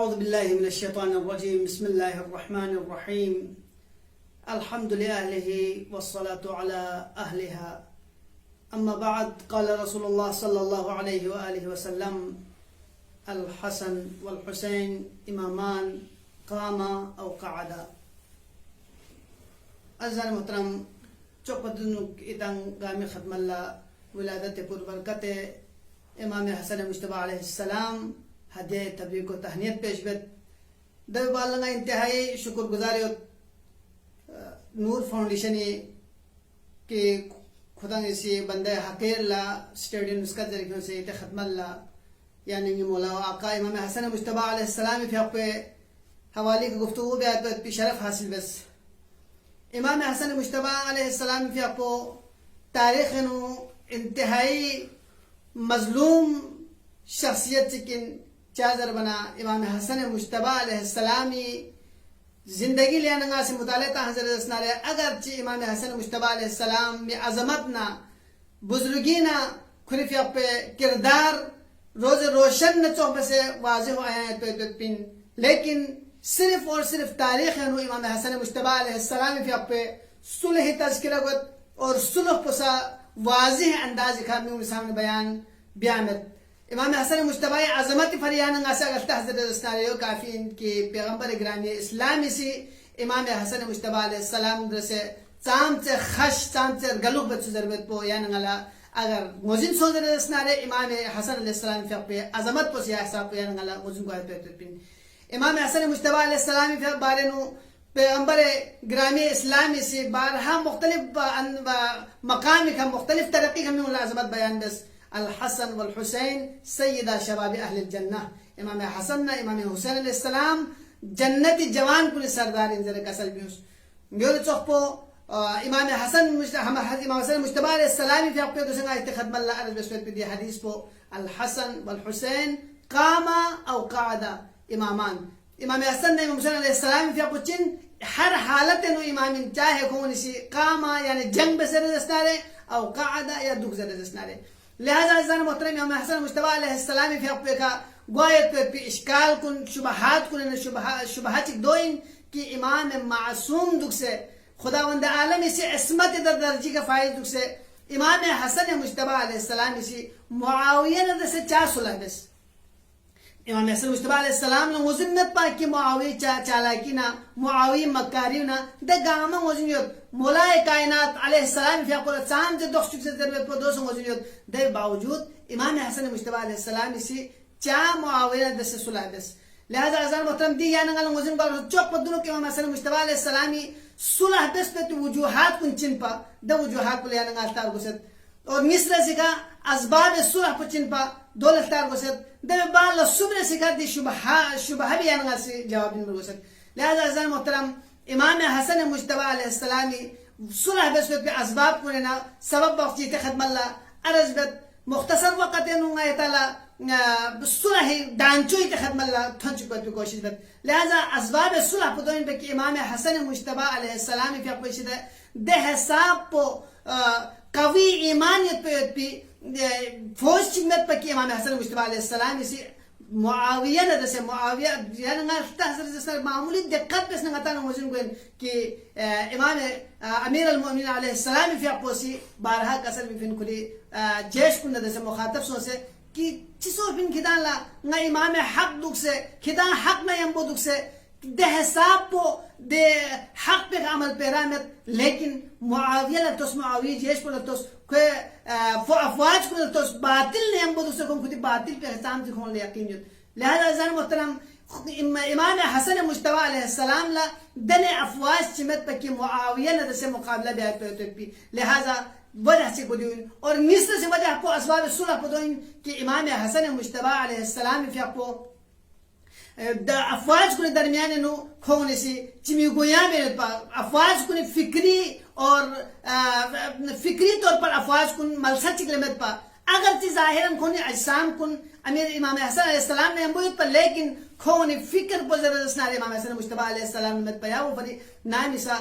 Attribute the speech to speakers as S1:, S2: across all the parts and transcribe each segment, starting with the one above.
S1: أعوذ بالله من الشيطان الرجيم. بسم الله الرحمن الرحيم. الحمد لأهله والصلاة على أهلها. أما بعد، قال رسول الله صلى الله عليه وآله وسلم: الحسن والحسين إمامان قاما أو قعدا. أزهر محترم چوپدنک اتن گامی ختم اللہ ولادت پر برکت امام حسن مجتبی علیہ السلام ہدیہ تبریک و تہنیت پیش بت دو بالنگا انتہائی شکر گزاری نور فاؤنڈیشن کے خدا سے بندہ حقیر اللہ اسٹیڈیم نسخت ذریعے سے ختم اللہ یعنی مولا آقا امام حسن مجتبی علیہ السلام فی حق حوالی کی گفتگو بھی آئے تو شرف حاصل بس امام حسن مجتبی علیہ السلام فی حق تاریخ نو انتہائی مظلوم شخصیت چکن چازر بنا امام حسن مجتبی علیہ السلامی زندگی لینا سے مطالعہ حضرت اسنارے اگرچہ امام حسن مجتبی علیہ السلام میں عظمتنا بزرگینا خریف پہ کردار روز روشن نہ چوپ سے واضح ہو آیا ہے پین لیکن صرف اور صرف تاریخ ہے امام حسن مجتبی علیہ السلام فی پہ صلح تذکرہ گت اور صلح پسا واضح انداز میں سامنے بیانت امام حسن مجتبی عظمت فریان اگلتا حضرت اسناریو کافی کہ پیغمبر گرامی اسلامی سی امام حسن مجتبی علیہ السلام سے چام سے خش چام سے گلوک بچ ضرورت پو یا نگلا اگر موزن سو حضرت اسنارے امام حسن علیہ السلام فی پہ عظمت پو سیاح صاحب یا نگلا موزن کو پین امام حسن مجتبی علیہ السلام فی بارے نو پیغمبر گرامی اسلامی سے بارہا مختلف مقام کا مختلف ترقی ہمیں عظمت بیان بس الحسن والحسین سیدہ شباب اہل الجنہ امام حسن امام حسین علیہ السلام جنتی جوان کل سردار انزر کسل بیوس میور چوپو امام حسن مجتبی علیہ السلام فی اپنے دوسرے آیت خدم اللہ عرض بسویت پی دی حدیث پو الحسن والحسین قاما او قعدا امامان امام حسن نے امام حسین علیہ السلام فی اپنے چن ہر حالت نو امام چاہے کون سی قاما یعنی جنگ بسر دستارے او قعدا یا دکھ زر دستارے لہذا عزیزان محترم امام حسن مجتبی علیہ السلام فی اپنے کا گوایت پہ اشکال کن شبہات کن شبہات دوئن کہ امام معصوم دکھ سے خداوند عالم سے عصمت در درجی کا فائز دکھ سے امام حسن مجتبی علیہ السلام سے معاویہ نے سے چار صلح بس امام حسن مجتبی علیہ السلام نے مذمت پا کہ معاویہ چالاکی نا معاویہ مکاری نا دے گاما مذمت مولائے کائنات علیہ السلام فی اقول چاند سے دخش سے ضرورت پر دوسروں مذمت دے باوجود امام حسن مجتبی علیہ السلام اسی چاہ معاویہ دے سے صلح بس لہذا عزیزان محترم دی یا نگل مذمت پر چوک پر دنوں کہ امام حسن مجتبی علیہ السلامی صلح بس پہ تو وجوہات کن چن پا دے وجوہات پر یا نگل تار گسد اور مصر سکا اسباب صلح پر چن پا دولت تار گسد دے بال صبر سکا دی شبہ بھی یا نگل سے جواب دن پر گسد لہذا عزیزان محترم امام حسن مجتبی علیہ السلامی صلح بس پہ اسباب کننا سبب وقت جیتے خدم اللہ عرض بت مختصر وقت نونگا ایتالا صلح دانچوئی تے خدم اللہ تھنچک پہ کوشش بت لہذا اسباب صلح پہ دوئن پہ کہ امام حسن مجتبی علیہ السلامی فی اپنے شدہ دے حساب پو قوی ایمانیت پہ فوج چکمت پہ کہ امام حسن مجتبی علیہ السلامی سی معاویہ نہ دسے معاویہ یعنی حضرت معمولی دقت بس نہ تانا موزن گوین کہ امام امیر المؤمنین علیہ السلام فی اپوسی بارہا کسر بھی فن کلی جیش کن دسے مخاطب سو سے کہ چیسو فن کھدان لا نہ امام حق دکھ سے کھدان حق نہ یمبو دکھ سے دے حساب پو دے حق پہ عمل پیرامت لیکن معاویہ لتوس معاویہ جیش پو لتوس افواج کو لتوس باطل نے ہم بودو سکوں خودی باطل پہ حسام سے کھون لے یقین جد لہذا عزیزان محترم امام حسن مجتبی علیہ السلام لا دن افواج چمت پہ کہ معاویہ نے سے مقابلہ بھی آئے پہ لہذا وجہ سے کو دیوئن اور مصر سے وجہ کو اسباب صلح کو دوئن کہ امام حسن مجتبی علیہ السلام فی اپو افواج کو درمیان نو کھونے سے چمی گویاں میں افواج کو فکری اور فکری طور پر افواج کن ملسا چکلمت پا اگرچہ ظاہراً کھونے اجسام کن امیر امام حسن علیہ السلام نے امبویت پر لیکن کھونے فکر پر ضرورت اسنار امام حسن مجتبی علیہ السلام نمت پا یا وہ پری نامی سا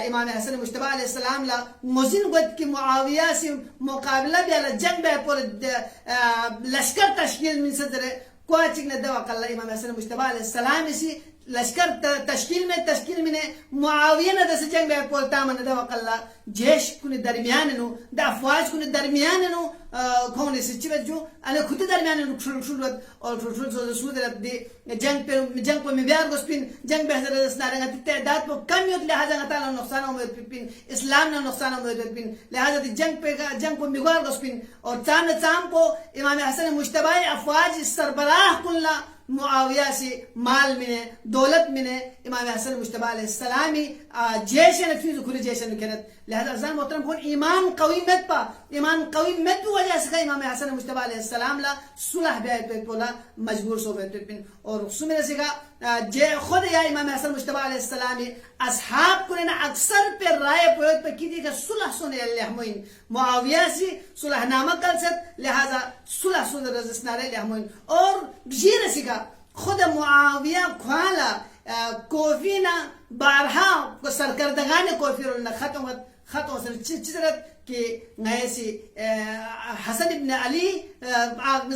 S1: امام حسن مجتبی علیہ السلام لا مزین گوت کی معاویہ سے مقابلہ بھی اللہ جنگ بے پر لشکر تشکیل من صدر کوچنگ نے دوا کلا امام حسن مجتبی علیہ السلام اسی لشکر تشکیل میں معاویہ نے دس جنگ میں پولتا من دوا کلا جیش کنی درمیان نو دا افواج کنی درمیان نو کون سی چیز جو انا خود درمیان نو شلوت اور شلوت سود دی جنگ پہ میار گسپین جنگ پہ حضرت اسنارنگا تعداد کو کم یوت لہذا تعالی نقصان ہوئے پین اسلام نے نقصان ہوئے پین لہذا جنگ پہ میگوار گسپین اور چام کو امام حسن مجتبی افواج سربراہ کلا معاویہ سے مال منے دولت منے امام حسن مجتبی علیہ السلامی جیش نفیز کھلی جیش نکرت لہذا عزیزان محترم کون ایمان قوی مت وجہ سے امام حسن مجتبی علیہ السلام لا صلح بیعت پہ پولا مجبور سو بیعت پہ اور سمجھے سے کہا خود یا امام حسن مجتبی علیہ السلامی اصحاب کو نے اکثر پہ رائے پویت پہ کی دی کہ صلح سنے اللہ موین معاویہ سے صلح نامہ کر سکت لہذا صلح سنے رزسنارے اللہ موین اور یہ رسی کا خود معاویہ کھوالا کوفینا بارہا سرکردگان کوفی رولنا ختم سر چیزرت کہ نئے سی حسن ابن علی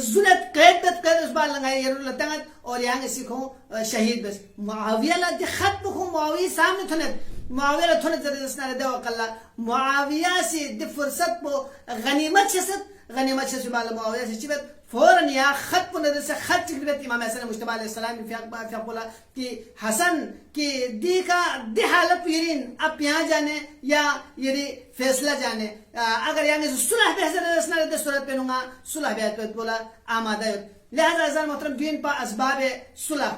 S1: زلت قید اس بار لنگائی یہ لتنگت اور یہاں سکھوں شہید بس معاویہ لا دی خط بکھوں معاویہ سامنے تھنت معاویہ لا تھنت زرد اسنار دو اقلا معاویہ سی دی فرصت پو غنیمت شست بالا معاویہ سی چیبت فوراً یا خط کو نظر سے خط چکرت امام حسن مجتبی علیہ السلام فی اقبالا کہ حسن کی دی حالت یرین اب یہاں جانے یا یری فیصلہ جانے اگر یعنی صلح بے حضرت اسنار دے صورت پہ نونگا صلح بیعت پہ بولا آمادہ ہے لہذا عزیزان محترم دین پا اسباب صلح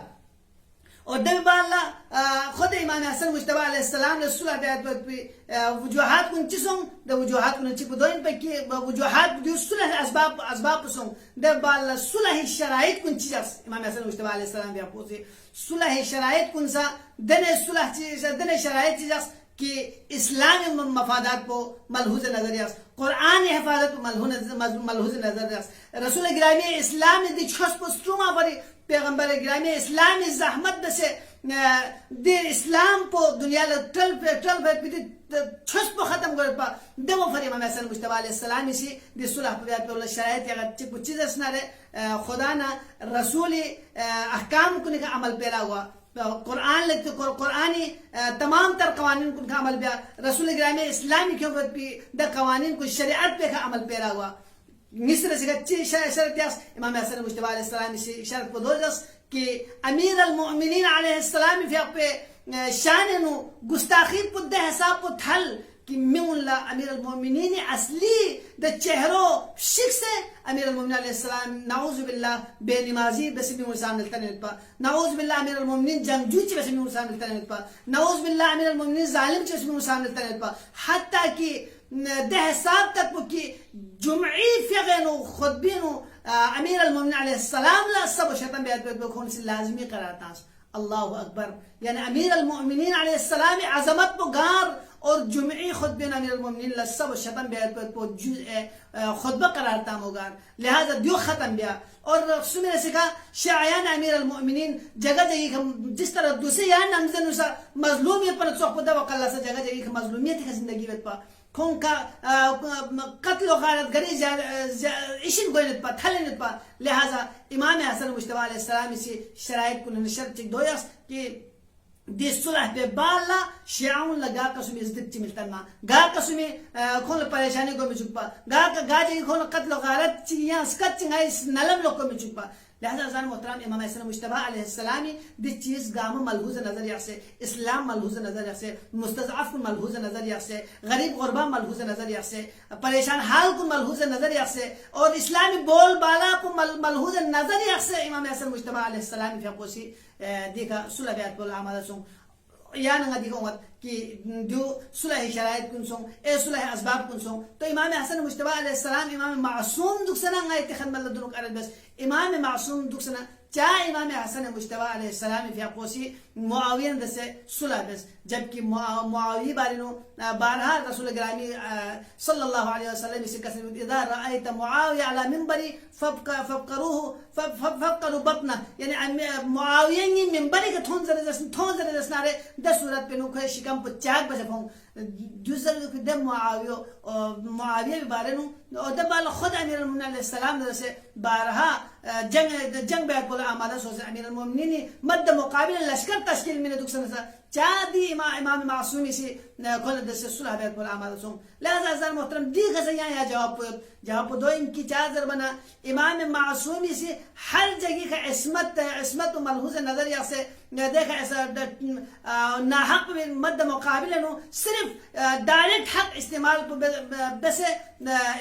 S1: اور دل باللہ خود امام حسن مجتبی علیہ السلام نے صلح بیعت پہ وجوہات کن چیزوں دے وجوہات کن چیز دوئن پہ کی وجوہات دیو صلح اسباب پسوں دل باللہ صلح شرائط کن چیز امام حسن مجتبی علیہ السلام بھی اپوزی صلح شرائط کن سا دن شرائط چیز کہ اسلامی مفادات کو ملحوظ نظر یاس قرآن حفاظت ملحوظ نظر یاس رسول گرامی اسلام دی چھس پستروما پری پیغمبر گرامی اسلامی زحمت بسے دی اسلام پو دنیا ٹل پہ چھس پو ختم کرد پا دمو فر امام حسن مجتبی علیہ السلام اسی دی صلح پہ بیعت پہ اللہ شرائط یا چکو چیز اسنارے خدا نا رسول احکام کو نکا عمل پیرا ہوا قرآن لگتے قرآنی تمام تر قوانین کو کا عمل پیا رسول گرامی اسلامی کیوں پہ دا قوانین کو شریعت پہ کا عمل پیرا ہوا مصر سے کچی شرط یاس امام حسن مجتبی علیہ السلام سے شرط کو دو جس کہ امیر المؤمنین علیہ السلام فی اپنے شاننو گستاخی پہ دہ حساب پہ تھل کہ من اللہ امیر المؤمنین اصلی دا چہرو شخص ہے امیر المؤمنین علیہ السلام نعوذ باللہ بے نمازی بس بھی مرسان ملتا نہیں پا نعوذ باللہ امیر المؤمنین جنگجوچ بس بھی مرسان ملتا نہیں پا نعوذ باللہ امیر المؤمنین ظالم چ بس بھی مرسان ملتا نہیں پا حتیٰ کہ دہ حساب تک کہ جمعی فیغنو خطبینو امیر المؤمنین علیہ السلام لا سب شیطان بیعت بکھون سے لازمی قرار تاس اللہ اکبر یعنی امیر المؤمنین علیہ السلام عظمت پو گار اور جمعی خطبین امیر المؤمنین لسب و شتم بیعت پو خطبہ قرار تام ہوگا لہذا دیو ختم بیا اور سمی نے سکھا شعیان امیر المؤمنین جگہ جگہ جس طرح دوسرے یہاں نمزن اسا مظلومیت پر چوک پدا وقال سا جگہ جگہ مظلومیت ہے زندگی بیت پا کھون کا قتل و غارت گری اشن گوینت پا تھلنت پا لہذا امام حسن مجتبی علیہ السلام اسی شرائط کو نشر چک دویاس کہ دی صلح پہ بالا شیعون لگا قسمی ازدک چی ملتا نا گا قسمی کھون پریشانی کو میں چکپا گا جگہ کھون قتل و غارت چی یہاں سکت چنگائی نلم لوگ کو میں چکپا لہذا ازان محترم امام حسن مجتبی علیہ السلامی دی چیز گام ملحوظ نظر یا سے اسلام ملحوظ نظر یا سے مستضعف کو ملحوظ نظر یا سے غریب غربا ملحوظ نظر یا سے پریشان حال کو ملحوظ نظر یا سے اور اسلامی بول بالا کو ملحوظ نظر یا سے امام حسن مجتبی علیہ السلامی فی اپوسی دیکھا صلح بیعت بولا آمدہ سوں یا نگا دیکھا ہوں کہ جو صلح شرائط کن سوں اے صلح اسباب کن سوں تو امام حسن مجتبی علیہ السلام امام معصوم دکسنا گا اتخد ملد دنک عرد بس امام معصوم دکسنا چاہ امام حسن مجتبی علیہ السلام فی اپوسی معاوین دسے صلح بس جبکہ معاوی بارنو بارہا رسول گرامی صلی اللہ علیہ وسلم اسی قسم اذا رأیت معاوی علی منبری ففقروا بطنہ یعنی معاوین یہ منبری کا تھون زر دسنارے 10 صورت پہ نوکھے شکم پہ چاک بجب ہوں جزء دم معاویہ بارے نو دبال خود امیر المؤمنین علیہ السلام سے بارہا جنگ بیعت بولا آمادہ سوزے امیر المؤمنین مد مقابل لشکر تشکیل میں دکسن سا چاہ دی امام معصومی سے کھول دس صلح بیعت بولا آمادہ سوم لہذا عزیزان محترم دی غزہ یہاں جواب دو ان کی چاہ ذر بنا امام معصومی سے ہر جگہ کا عصمت و ملحوظ نظریہ سے دیکھا ایسا ناحق مد مقابل نو صرف ڈائریکٹ حق استعمال بس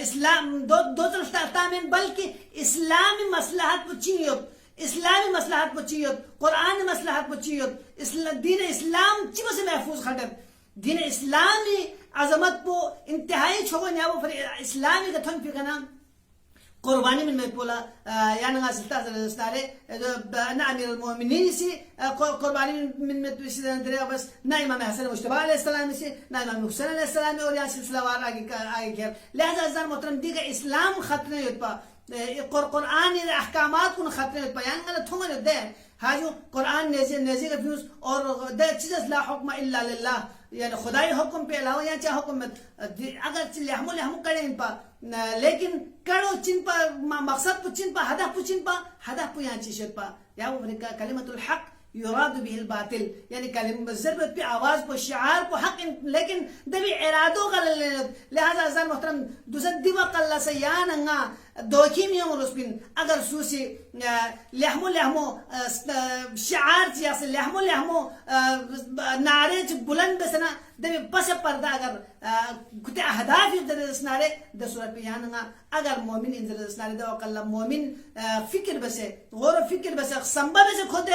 S1: اسلام دو طرف تامین بلکہ اسلامی مصلحت کو چیت قرآن مصلحت کو چیت دین اسلام چیو سے محفوظ خطر دین اسلامی عظمت کو انتہائی چھوڑا نیابو پر اسلامی کا تھن پھکنا قربانی میں بولا یعنی سلطہ دستارے نہ امیر المؤمنین سے قربانی میں دریا بس نہ امام حسن مجتبی علیہ السلام سے نہ امام حسین علیہ السلام اور یہاں سلسلہ وار آگے گیا لہذا عزیزان محترم دیگا اسلام خطرے ہوتا قرآن احکامات کو خطرے ہوتا یعنی اللہ تھوڑا دے حاجو قرآن نیزی کا فیوز اور دے چیز لا حکم الا للہ یعنی خدای حکم پہ علاوہ یا چاہ حکم اگر لحمو کرے ان پا لیکن کرو چن پا مقصد پو چن پا ہدف پو یہاں چیشت پا یا وہ کلمت الحق یراد به الباطل یعنی کلمہ ضربت پہ آواز پہ شعار پہ حق لیکن دبی ارادوں کا لہذا عزیزان محترم دوسر دیوہ قلہ سے یاننگا دوکی میوں رسپین اگر سوسی لحمو شعار چیاسے لحمو نعرے چ بلند بسنا دبی پس پردہ اگر کتے اہدافی در دسنارے در صورت پہ یاننگا اگر مومن انزل دسنارے دو قلہ مومن فکر بسے غور و فکر بسے سنبا بسے خود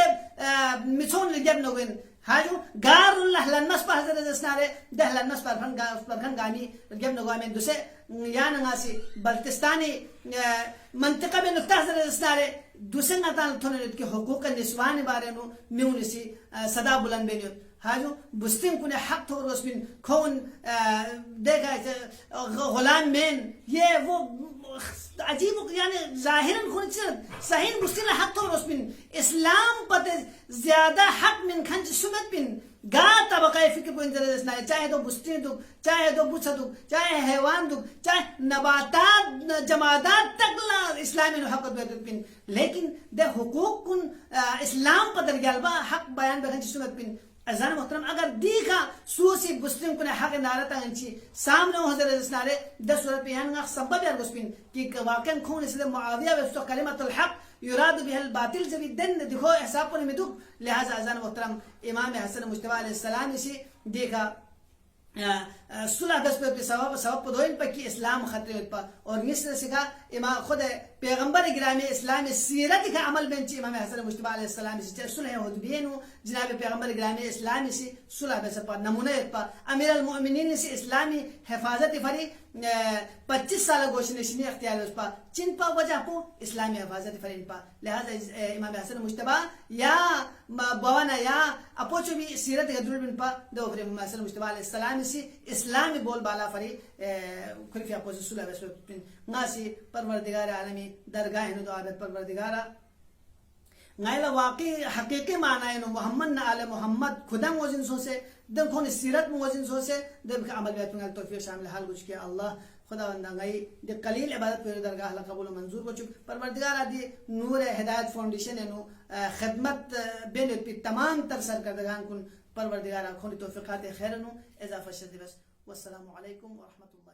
S1: مچون لگیب نگوین حاجو گار اللہ لنمس پر حضرت دسنارے دہ لنمس پر پرکھن گامی لگیب نگوامین دوسے یاننگا سی بلتستانی منطقہ میں نکتہ حضرت دسنارے دوسے نتان تھونے کہ حقوق نسوان بارے نو میونی سی صدا بلند بینیو حاجو بستیم کنے حق تو رسمین کون دیکھا غلام مین یہ وہ عجیب یعنی ظاہراً کون چیز صحیح بستیم حق تو رسمین اسلام پتے زیادہ حق من کھنچ سمت بین گا طبقہ فکر کو انتظر اسنائے چاہے تو بستین دو چاہے تو بچہ دو چاہے حیوان دو چاہے نباتات جمادات تک اسلامی حق بیدت بین لیکن دے حقوق کن اسلام پتر گیالبا حق بیان بکھنچ سمت بین عزیزان محترم اگر دیکھا سوسی بسلم کنے حق نارتا انچی سامنے حضرت اسنارے 10 صورت پیانگا سبب یا رسپین کہ واقعاً کھون اس لئے معاویہ وستو کلمت الحق یراد بها الباطل جبی دن دیکھو احساب کو نمیدوک لہذا عزیزان محترم امام حسن مجتبی علیہ السلام اسی دیکھا صلح دس پہ سبب پدوین پا کی اسلام خطرے ہوت پا اور یہ سے سکھا امام خود پیغمبر گرامی اسلام سیرت کا عمل بینچی امام حسن مجتبی علیہ السلام سے صلح حدیبیہ جناب پیغمبر گرامی اسلام سے صلح بس پا نمونہ پا امیر المؤمنین سے اسلامی حفاظت فری 25 سال گوش نشینی اختیار اس پا چن پا وجہ پو اسلامی حفاظت فرین پا لہذا امام حسن مجتبی یا بوانا یا اپوچو بھی سیرت کا دور بن پا دو فری امام حسن مجتبی علیہ السلام سے اسلامی بول بالا فری خلفی اپوچو صلح بس پا ناسی پروردگار عالمی درگاہ دو عابد پروردگارا غیلا واقعی حقیقی معنی ہے محمد نہ آل محمد خدا موزن سو سے دن کون سیرت موزن سو سے دن کا عمل بیت میں توفیق شامل حال کچھ کیا اللہ خدا بندہ گئی دی قلیل عبادت پر درگاہ اللہ قبول و منظور کو چک پروردگار دی نور ہدایت فاؤنڈیشن ہے نو خدمت بین پی تمام تر سرکردگان کن پروردگار کھولی توفیقات خیر نو اضافہ شد بس والسلام علیکم ورحمۃ اللہ